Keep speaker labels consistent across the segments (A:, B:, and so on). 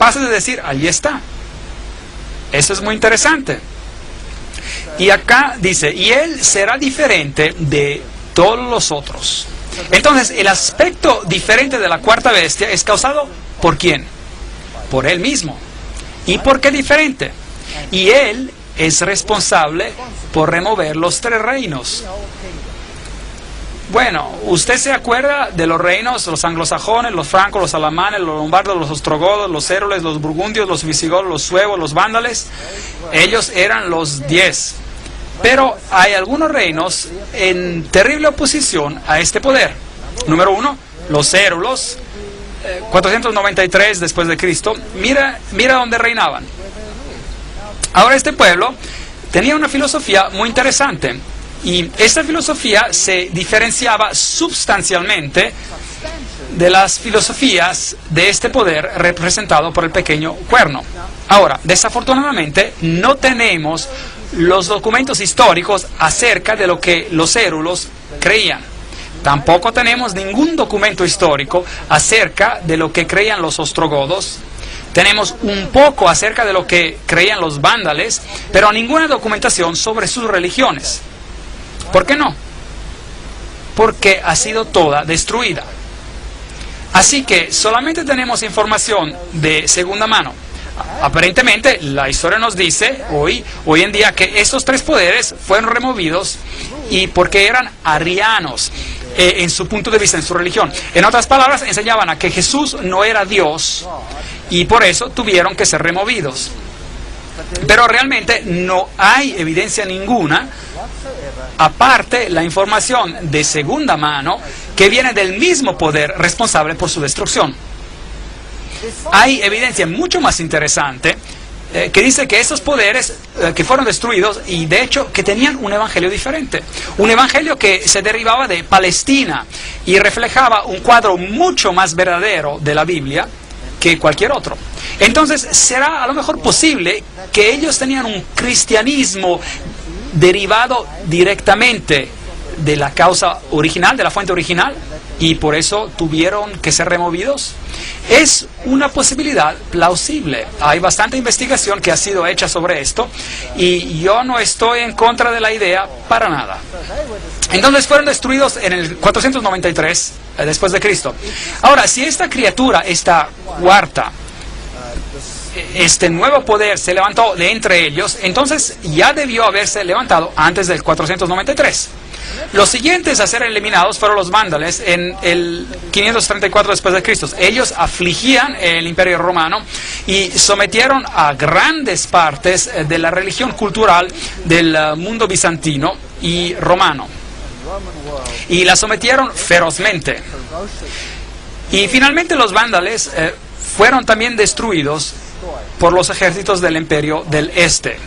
A: capaces de decir, ahí está. Eso es muy interesante. Y acá dice, y él será diferente de todos los otros. Entonces, el aspecto diferente de la cuarta bestia es causado ¿por quién? Por él mismo. ¿Y por qué diferente? Y él es responsable por remover los 3 reinos. Bueno, ¿usted se acuerda de los reinos? Los anglosajones, los francos, los alamanes, los lombardos, los ostrogodos, los érules, los burgundios, los visigodos, los suevos, los vándalos. Ellos eran los 10. Pero hay algunos reinos en terrible oposición a este poder. Número 1, los érulos, 493 después de Cristo. Mira dónde reinaban. Ahora este pueblo tenía una filosofía muy interesante. Y esta filosofía se diferenciaba sustancialmente de las filosofías de este poder representado por el pequeño cuerno. Ahora, desafortunadamente, no tenemos los documentos históricos acerca de lo que los érulos creían. Tampoco tenemos ningún documento histórico acerca de lo que creían los ostrogodos. Tenemos un poco acerca de lo que creían los vándales, pero ninguna documentación sobre sus religiones. ¿Por qué no? Porque ha sido toda destruida. Así que solamente tenemos información de segunda mano. Aparentemente, la historia nos dice hoy en día que estos 3 poderes fueron removidos y porque eran arianos en su punto de vista, en su religión. En otras palabras, enseñaban a que Jesús no era Dios y por eso tuvieron que ser removidos. Pero realmente no hay evidencia ninguna, aparte la información de segunda mano que viene del mismo poder responsable por su destrucción. Hay evidencia mucho más interesante que dice que esos poderes que fueron destruidos y de hecho que tenían un evangelio diferente. Un evangelio que se derivaba de Palestina y reflejaba un cuadro mucho más verdadero de la Biblia que cualquier otro. Entonces, será a lo mejor posible que ellos tenían un cristianismo derivado directamente de la causa original, de la fuente original, y por eso tuvieron que ser removidos. Es una posibilidad plausible. Hay bastante investigación que ha sido hecha sobre esto, y yo no estoy en contra de la idea para nada. Entonces fueron destruidos en el 493 después de Cristo. Ahora, si esta criatura, esta cuarta, este nuevo poder se levantó de entre ellos, entonces ya debió haberse levantado antes del 493. Los siguientes a ser eliminados fueron los vándalos en el 534 después de Cristo. Ellos afligían el Imperio Romano y sometieron a grandes partes de la religión cultural del mundo bizantino y romano. Y la sometieron ferozmente. Y finalmente los vándalos fueron también destruidos por los ejércitos del Imperio del Este.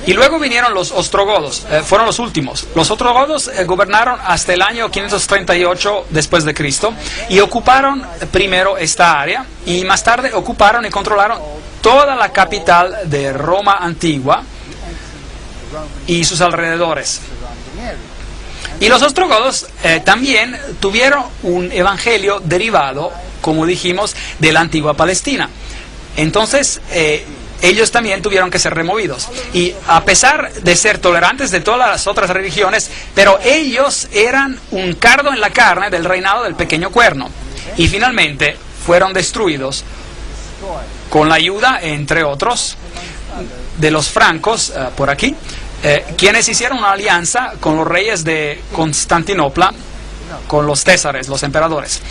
A: Y luego vinieron los ostrogodos, fueron los últimos. Los ostrogodos gobernaron hasta el año 538 después de Cristo y ocuparon primero esta área y más tarde ocuparon y controlaron toda la capital de Roma antigua y sus alrededores. Y los ostrogodos también tuvieron un evangelio derivado, como dijimos, de la antigua Palestina. Entonces, ellos también tuvieron que ser removidos. Y a pesar de ser tolerantes de todas las otras religiones, pero ellos eran un cardo en la carne del reinado del pequeño cuerno. Y finalmente fueron destruidos con la ayuda, entre otros, de los francos, por aquí, quienes hicieron una alianza con los reyes de Constantinopla, con los césares, los emperadores.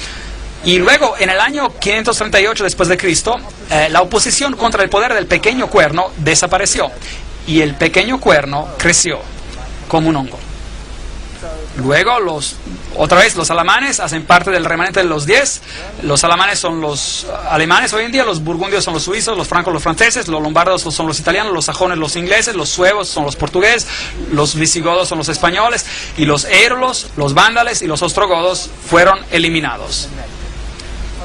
A: Y luego, en el año 538 después de Cristo, la oposición contra el poder del pequeño cuerno desapareció. Y el pequeño cuerno creció como un hongo. Luego, otra vez, los alamanes hacen parte del remanente de los 10. Los alamanes son los alemanes hoy en día, los burgundios son los suizos, los francos los franceses, los lombardos son los italianos, los sajones los ingleses, los suevos son los portugueses, los visigodos son los españoles, y los érulos, los vándalos y los ostrogodos fueron eliminados.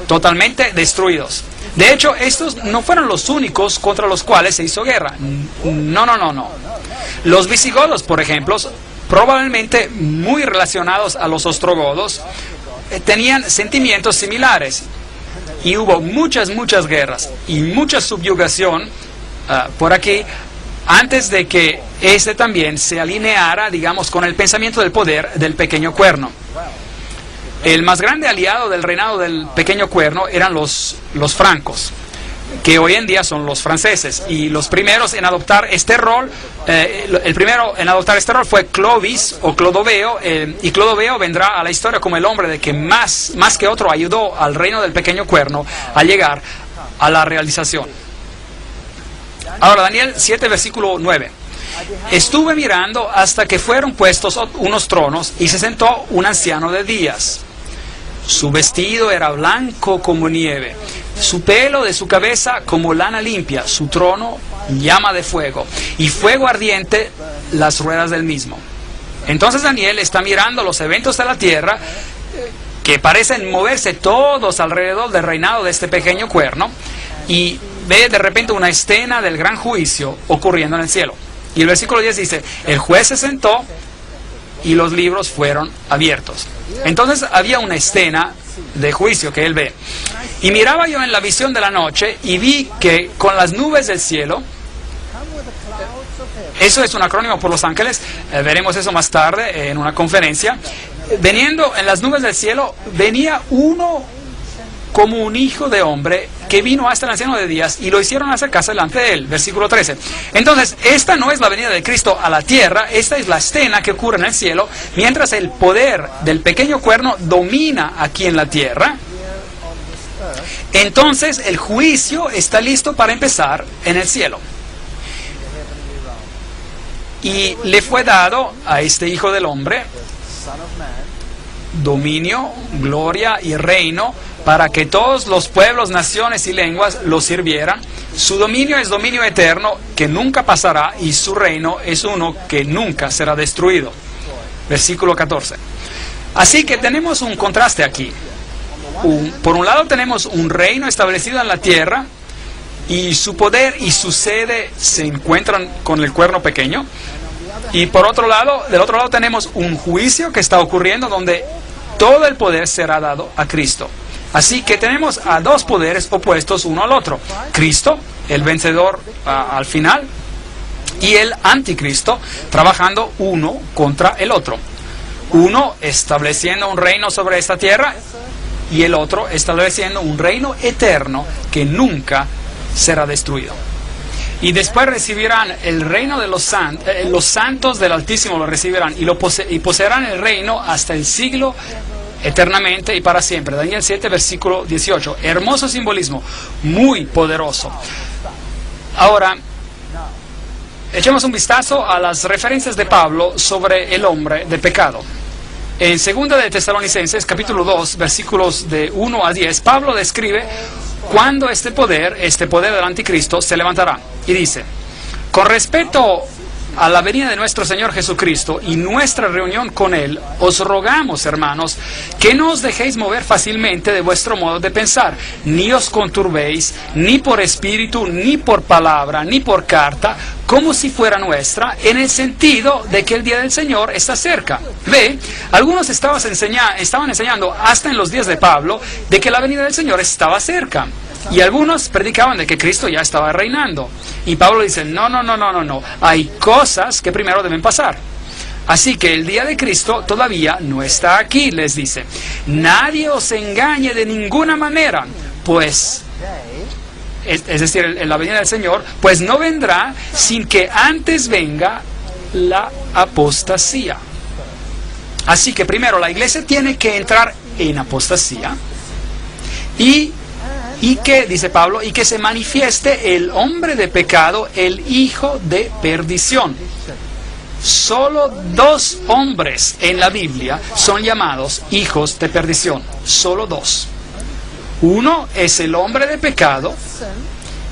A: Totalmente destruidos. De hecho, estos no fueron los únicos contra los cuales se hizo guerra. No. Los visigodos, por ejemplo, probablemente muy relacionados a los ostrogodos, tenían sentimientos similares. Y hubo muchas guerras y mucha subyugación por aquí, antes de que este también se alineara, digamos, con el pensamiento del poder del pequeño cuerno. El más grande aliado del reinado del pequeño cuerno eran los francos, que hoy en día son los franceses. Y los primeros en adoptar este rol, el primero en adoptar este rol fue Clovis o Clodoveo, y Clodoveo vendrá a la historia como el hombre de que más que otro ayudó al reino del pequeño cuerno a llegar a la realización. Ahora, Daniel 7, versículo 9. Estuve mirando hasta que fueron puestos unos tronos y se sentó un anciano de días. Su vestido era blanco como nieve, su pelo de su cabeza como lana limpia, su trono llama de fuego, y fuego ardiente las ruedas del mismo. Entonces Daniel está mirando los eventos de la tierra, que parecen moverse todos alrededor del reinado de este pequeño cuerno, y ve de repente una escena del gran juicio ocurriendo en el cielo. Y el versículo 10 dice, el juez se sentó y los libros fueron abiertos. Entonces había una escena de juicio que él ve. Y miraba yo en la visión de la noche y vi que con las nubes del cielo, eso es un acrónimo por los ángeles, veremos eso más tarde en una conferencia, veniendo en las nubes del cielo, venía uno como un hijo de hombre que vino hasta el anciano de días y lo hicieron acercarse delante de él. Versículo 13. Entonces, esta no es la venida de Cristo a la tierra, esta es la escena que ocurre en el cielo, mientras el poder del pequeño cuerno domina aquí en la tierra. Entonces, el juicio está listo para empezar en el cielo. Y le fue dado a este hijo del hombre dominio, gloria y reino, para que todos los pueblos, naciones y lenguas lo sirvieran. Su dominio es dominio eterno que nunca pasará, y su reino es uno que nunca será destruido. Versículo 14. Así que tenemos un contraste aquí. Por un lado tenemos un reino establecido en la tierra, y su poder y su sede se encuentran con el cuerno pequeño. Y por otro lado, del otro lado tenemos un juicio que está ocurriendo donde todo el poder será dado a Cristo. Así que tenemos a dos poderes opuestos uno al otro. Cristo, el vencedor al final, y el anticristo, trabajando uno contra el otro. Uno estableciendo un reino sobre esta tierra y el otro estableciendo un reino eterno que nunca será destruido. Y después recibirán el reino de los santos del Altísimo lo recibirán y poseerán el reino hasta el siglo eternamente y para siempre. Daniel 7, versículo 18. Hermoso simbolismo, muy poderoso. Ahora, echemos un vistazo a las referencias de Pablo sobre el hombre de pecado. En 2 de Tesalonicenses, capítulo 2, versículos de 1 a 10, Pablo describe cuándo este poder del anticristo se levantará. Y dice, con respecto a la venida de nuestro Señor Jesucristo y nuestra reunión con Él, os rogamos, hermanos, que no os dejéis mover fácilmente de vuestro modo de pensar, ni os conturbéis, ni por espíritu, ni por palabra, ni por carta, como si fuera nuestra, en el sentido de que el día del Señor está cerca. Ve, algunos estaban enseñando hasta en los días de Pablo de que la venida del Señor estaba cerca. Y algunos predicaban de que Cristo ya estaba reinando. Y Pablo dice, no. Hay cosas que primero deben pasar. Así que el día de Cristo todavía no está aquí, les dice. Nadie os engañe de ninguna manera, pues, es decir, en la venida del Señor, pues no vendrá sin que antes venga la apostasía. Así que primero la iglesia tiene que entrar en apostasía y que, dice Pablo, y que se manifieste el hombre de pecado, el hijo de perdición. Solo 2 hombres en la Biblia son llamados hijos de perdición. Solo 2. Uno es el hombre de pecado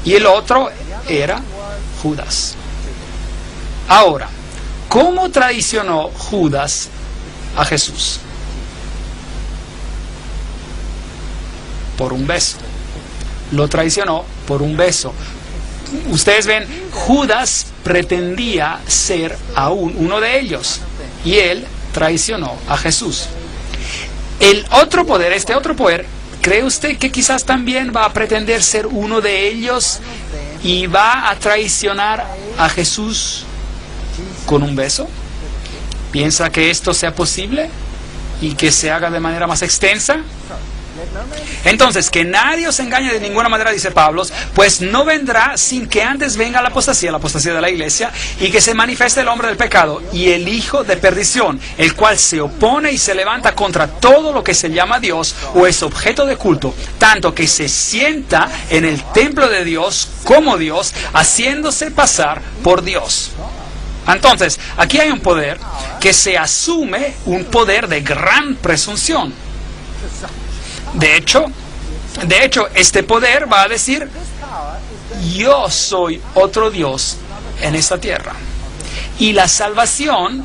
A: y el otro era Judas. Ahora, ¿cómo traicionó Judas a Jesús? Por un beso. Lo traicionó por un beso. Ustedes ven, Judas pretendía ser aún uno de ellos y él traicionó a Jesús. El otro poder, este otro poder, ¿cree usted que quizás también va a pretender ser uno de ellos y va a traicionar a Jesús con un beso? ¿Piensa que esto sea posible y que se haga de manera más extensa? Entonces, que nadie os engañe de ninguna manera, dice Pablo, pues no vendrá sin que antes venga la apostasía de la iglesia, y que se manifieste el hombre del pecado y el hijo de perdición, el cual se opone y se levanta contra todo lo que se llama Dios o es objeto de culto, tanto que se sienta en el templo de Dios como Dios, haciéndose pasar por Dios. Entonces, aquí hay un poder que se asume, un poder de gran presunción. De hecho, este poder va a decir: yo soy otro Dios en esta tierra, y la salvación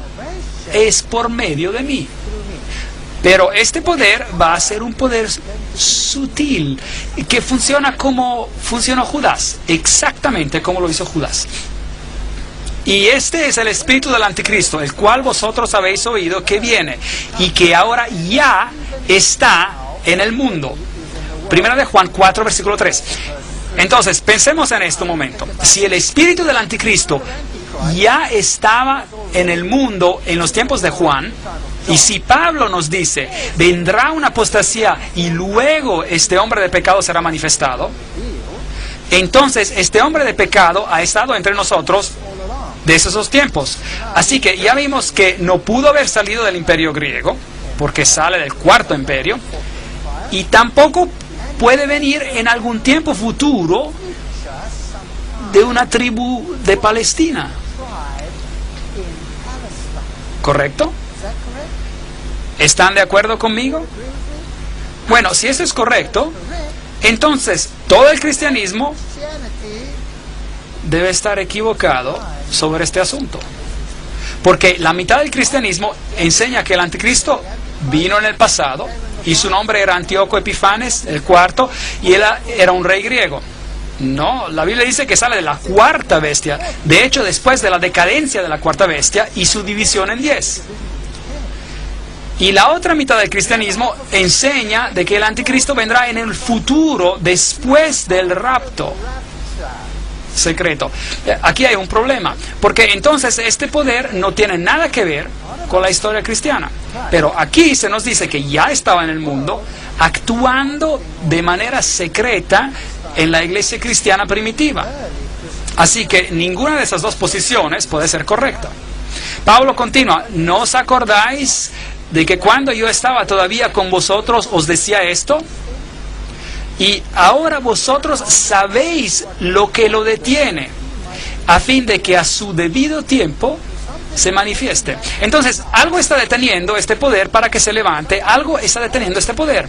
A: es por medio de mí. Pero este poder va a ser un poder sutil, que funciona como funcionó Judas, exactamente como lo hizo Judas. Y este es el espíritu del anticristo, el cual vosotros habéis oído que viene, y que ahora ya está en el mundo. Primera de Juan 4, versículo 3. Entonces, pensemos en este momento. Si el espíritu del anticristo ya estaba en el mundo en los tiempos de Juan, y si Pablo nos dice, vendrá una apostasía y luego este hombre de pecado será manifestado, entonces este hombre de pecado ha estado entre nosotros desde esos tiempos. Así que ya vimos que no pudo haber salido del imperio griego, porque sale del cuarto imperio, y tampoco puede venir en algún tiempo futuro de una tribu de Palestina. ¿Correcto? ¿Están de acuerdo conmigo? Bueno, si eso es correcto, entonces todo el cristianismo debe estar equivocado sobre este asunto. Porque la mitad del cristianismo enseña que el anticristo vino en el pasado, y su nombre era Antíoco Epifanes el cuarto, y él era un rey griego. No, la Biblia dice que sale de la cuarta bestia, de hecho después de la decadencia de la cuarta bestia y su división en 10. Y la otra mitad del cristianismo enseña de que el anticristo vendrá en el futuro, después del rapto secreto. Aquí hay un problema, porque entonces este poder no tiene nada que ver con la historia cristiana. Pero aquí se nos dice que ya estaba en el mundo, actuando de manera secreta en la iglesia cristiana primitiva. Así que ninguna de esas dos posiciones puede ser correcta. Pablo continúa: ¿no os acordáis de que cuando yo estaba todavía con vosotros os decía esto? Y ahora vosotros sabéis lo que lo detiene, a fin de que a su debido tiempo se manifieste. Entonces, algo está deteniendo este poder para que se levante, algo está deteniendo este poder.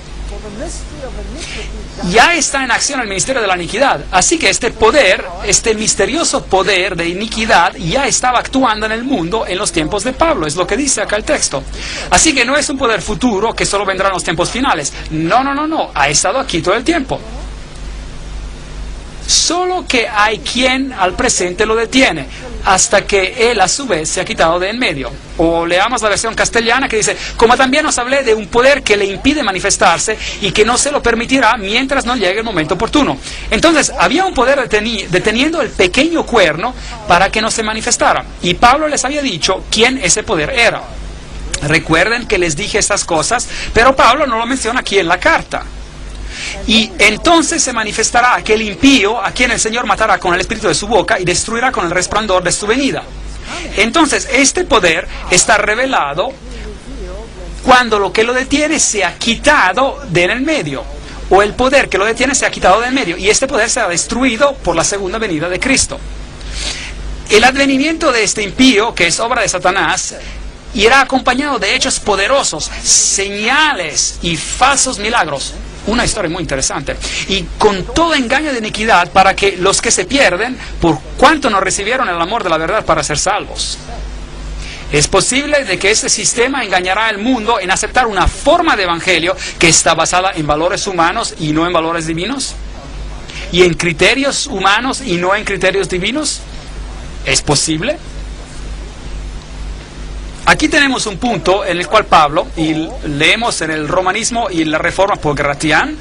A: Ya está en acción el ministerio de la iniquidad, así que este poder, este misterioso poder de iniquidad ya estaba actuando en el mundo en los tiempos de Pablo, es lo que dice acá el texto. Así que no es un poder futuro que solo vendrá en los tiempos finales. No, ha estado aquí todo el tiempo. Solo que hay quien al presente lo detiene, hasta que él a su vez se ha quitado de en medio. O leamos la versión castellana que dice: como también os hablé de un poder que le impide manifestarse y que no se lo permitirá mientras no llegue el momento oportuno. Entonces había un poder deteniendo el pequeño cuerno para que no se manifestara, y Pablo les había dicho quién ese poder era. Recuerden que les dije estas cosas, pero Pablo no lo menciona aquí en la carta. Y entonces se manifestará aquel impío a quien el Señor matará con el espíritu de su boca y destruirá con el resplandor de su venida. Entonces este poder está revelado cuando lo que lo detiene se ha quitado de en el medio, o el poder que lo detiene se ha quitado de en medio, y este poder será destruido por la segunda venida de Cristo. El advenimiento de este impío, que es obra de Satanás, irá acompañado de hechos poderosos, señales y falsos milagros. Una historia muy interesante. Y con todo engaño de iniquidad, para que los que se pierden, por cuanto no recibieron el amor de la verdad para ser salvos. Es posible de que este sistema engañará al mundo en aceptar una forma de evangelio que está basada en valores humanos y no en valores divinos, y en criterios humanos y no en criterios divinos. ¿Es posible? Aquí tenemos un punto en el cual Pablo, y leemos en el Romanismo y la Reforma por Gratian,